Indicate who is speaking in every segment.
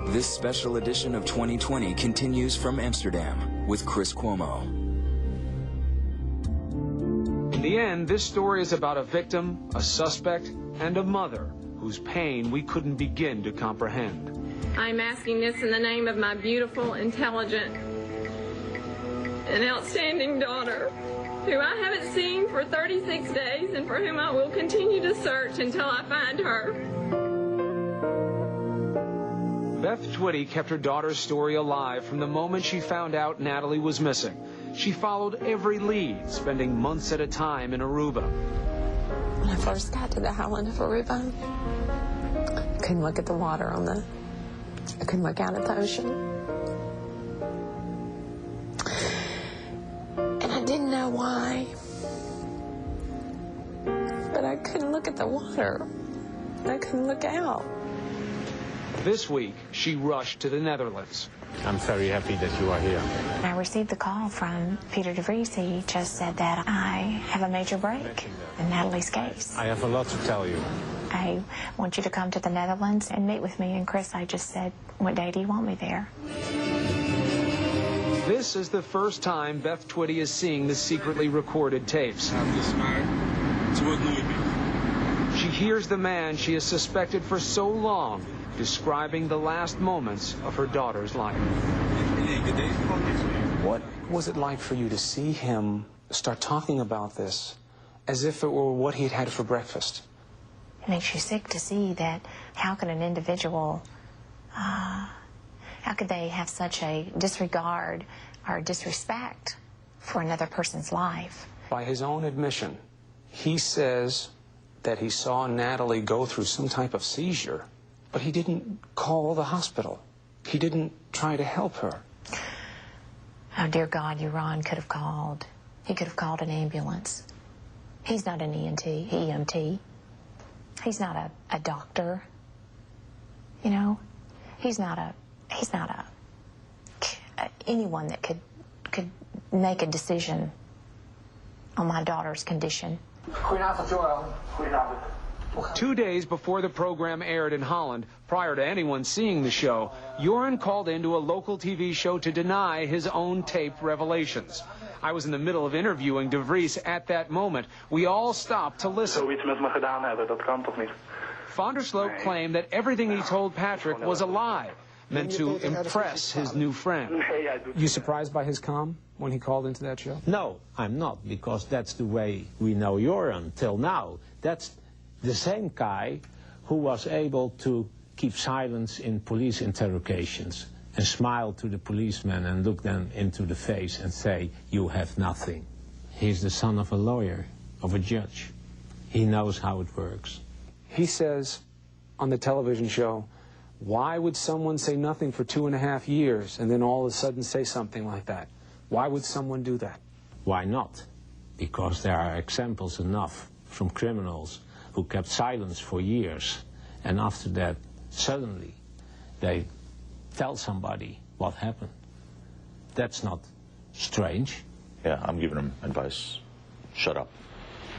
Speaker 1: This special edition of 2020 continues from Amsterdam with Chris Cuomo.
Speaker 2: In the end, this story is about a victim, a suspect, and a mother whose pain we couldn't begin to comprehend.
Speaker 3: I'm asking this in the name of my beautiful, intelligent, and outstanding daughter, who I haven't seen for 36 days and for whom I will continue to search until I find her.
Speaker 2: Beth Twitty kept her daughter's story alive from the moment she found out Natalie was missing. She followed every lead, spending months at a time in Aruba.
Speaker 4: When I first got to the island of Aruba, I couldn't look at the water I couldn't look out at the ocean. And I didn't know why. But I couldn't look at the water. I couldn't look out.
Speaker 2: This week, she rushed to the Netherlands.
Speaker 5: I'm very happy that you are here.
Speaker 6: I received the call from Peter de Vries. He just said that I have a major break in Natalie's case.
Speaker 5: I have a lot to tell you.
Speaker 6: I want you to come to the Netherlands and meet with me. And Chris, I just said, what day do you want me there?
Speaker 2: This is the first time Beth Twitty is seeing the secretly recorded tapes. She hears the man she has suspected for so long describing the last moments of her daughter's life.
Speaker 7: What was it like for you to see him start talking about this as if it were what he'd had for breakfast?
Speaker 6: It makes you sick to see that. How can an individual, how could they have such a disregard or disrespect for another person's life?
Speaker 7: By his own admission, he says that he saw Natalie go through some type of seizure, but he didn't call the hospital. He didn't try to help her.
Speaker 6: Oh, dear God, Joran could have called. He could have called an ambulance. He's not an EMT. He's not a doctor. You know, he's not anyone that could make a decision on my daughter's condition.
Speaker 2: Goedenavond, Joran. Goedenavond. 2 days before the program aired in Holland, prior to anyone seeing the show, Joran called into a local TV show to deny his own taped revelations. I was in the middle of interviewing de Vries at that moment. We all stopped to listen. Van der Sloot claimed that everything he told Patrick was a lie, meant to impress his new friend.
Speaker 7: You surprised by his calm when he called into that show?
Speaker 5: No, I'm not, because that's the way we know Joran till now. That's the same guy who was able to keep silence in police interrogations and smile to the policeman and look them into the face and say, you have nothing. He's the son of a lawyer, of a judge. He knows how it works.
Speaker 7: He says on the television show, why would someone say nothing for 2.5 years and then all of a sudden say something like that? Why would someone do that?
Speaker 5: Why not? Because there are examples enough from criminals who kept silence for years, and after that, suddenly, they tell somebody what happened. That's not strange.
Speaker 8: Yeah, I'm giving him advice. Shut up.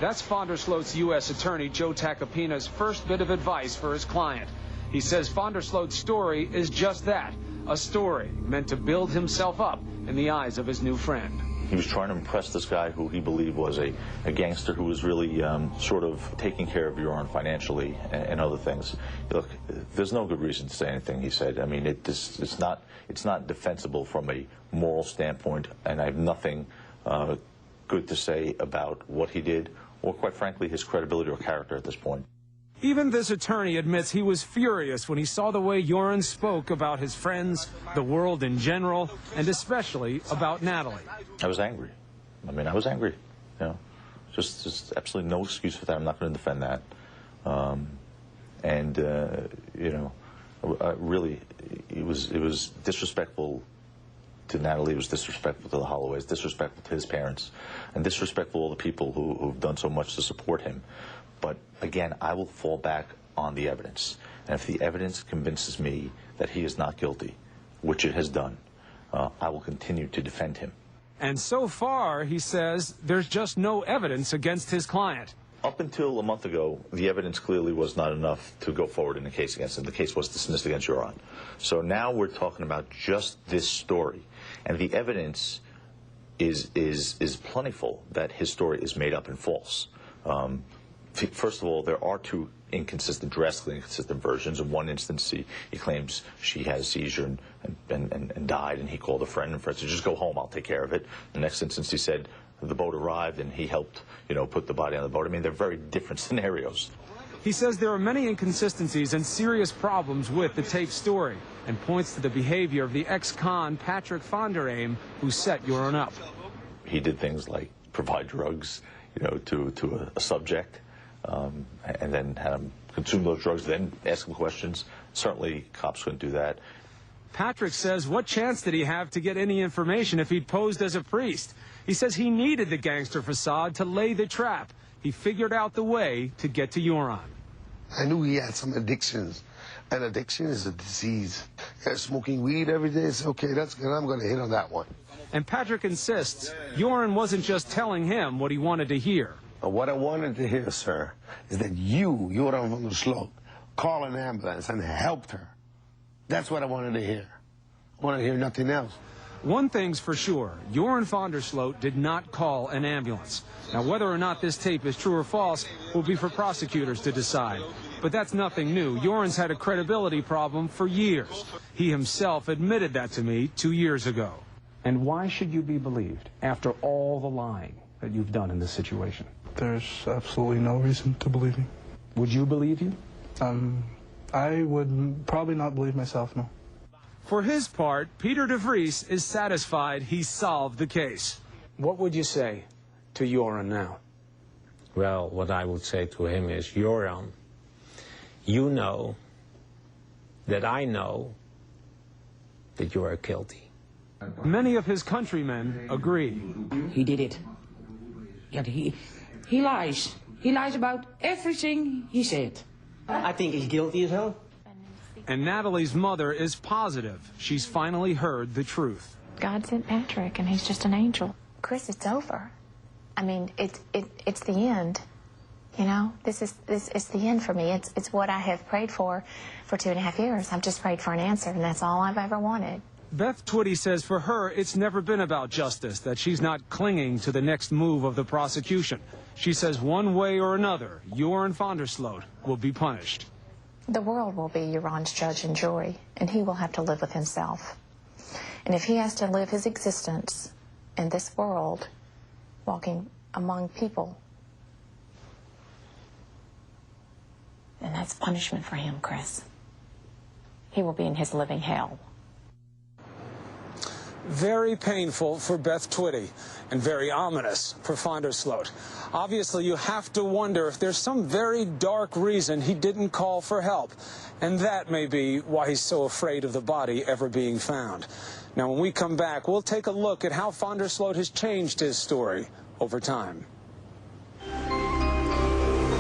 Speaker 2: That's Van der Sloot's U.S. attorney, Joe Tacopina's first bit of advice for his client. He says Van der Sloot's story is just that, a story meant to build himself up in the eyes of his new friend.
Speaker 8: He was trying to impress this guy who he believed was a gangster who was really sort of taking care of Joran financially and other things. Look, there's no good reason to say anything, he said. I mean, it's not defensible from a moral standpoint, and I have nothing good to say about what he did, or quite frankly, his credibility or character at this point.
Speaker 2: Even this attorney admits he was furious when he saw the way Joran spoke about his friends, the world in general, and especially about Natalie.
Speaker 8: I was angry. I mean, I was angry. You know, just absolutely no excuse for that. I'm not going to defend that. You know, really, it was disrespectful to Natalie. It was disrespectful to the Holloways, disrespectful to his parents, and disrespectful to all the people who've done so much to support him. But again, I will fall back on the evidence. And if the evidence convinces me that he is not guilty, which it has done, I will continue to defend him.
Speaker 2: And so far, he says, there's just no evidence against his client.
Speaker 8: Up until a month ago, the evidence clearly was not enough to go forward in the case against him. The case was dismissed against Joran. So now we're talking about just this story. And the evidence is plentiful that his story is made up and false. First of all, there are two drastically inconsistent versions. In one instance, he claims she had a seizure and died, and he called a friend, and said, just go home, I'll take care of it. The next instance, he said the boat arrived, and he helped, put the body on the boat. I mean, they're very different scenarios.
Speaker 2: He says there are many inconsistencies and serious problems with the tape story, and points to the behavior of the ex-con Patrick Fonderheim, who set Joran up.
Speaker 8: He did things like provide drugs, to a subject, and then had him consume those drugs, then ask him questions. Certainly, cops couldn't do that.
Speaker 2: Patrick says, what chance did he have to get any information if he'd posed as a priest? He says he needed the gangster facade to lay the trap. He figured out the way to get to Joran.
Speaker 9: I knew he had some addictions. And addiction is a disease. Smoking weed every day is okay, that's good. I'm going to hit on that one.
Speaker 2: And Patrick insists Joran wasn't just telling him what he wanted to hear.
Speaker 9: What I wanted to hear, sir, is that you, Joran van der Sloot, call an ambulance and helped her. That's what I wanted to hear. I wanted to hear nothing else.
Speaker 2: One thing's for sure, Joran van der Sloot did not call an ambulance. Now, whether or not this tape is true or false will be for prosecutors to decide. But that's nothing new. Joran's had a credibility problem for years. He himself admitted that to me 2 years ago. And why should you be believed after all the lying that you've done in this situation?
Speaker 10: There's absolutely no reason to believe me.
Speaker 2: Would you believe you?
Speaker 10: I would probably not believe myself, no.
Speaker 2: For his part, Peter de Vries is satisfied he solved the case. What would you say to Joran now?
Speaker 5: Well, what I would say to him is, Joran, you know that I know that you are guilty.
Speaker 2: Many of his countrymen agree.
Speaker 11: He did it. Yeah, he lies. He lies about everything he said.
Speaker 12: I think he's guilty as hell.
Speaker 2: And Natalie's mother is positive she's finally heard the truth.
Speaker 6: God sent Patrick, and he's just an angel. Chris, it's over. I mean, it's the end. This is the end for me. It's what I have prayed for 2.5 years. I've just prayed for an answer, and that's all I've ever wanted.
Speaker 2: Beth Twitty says for her, it's never been about justice, that she's not clinging to the next move of the prosecution. She says one way or another, Joran van der Sloot will be punished.
Speaker 6: The world will be Joran's judge and jury, and he will have to live with himself. And if he has to live his existence in this world, walking among people, then that's punishment for him, Chris. He will be in his living hell.
Speaker 2: Very painful for Beth Twitty and very ominous for van der Sloot. Obviously, you have to wonder if there's some very dark reason he didn't call for help. And that may be why he's so afraid of the body ever being found. Now, when we come back, we'll take a look at how van der Sloot has changed his story over time.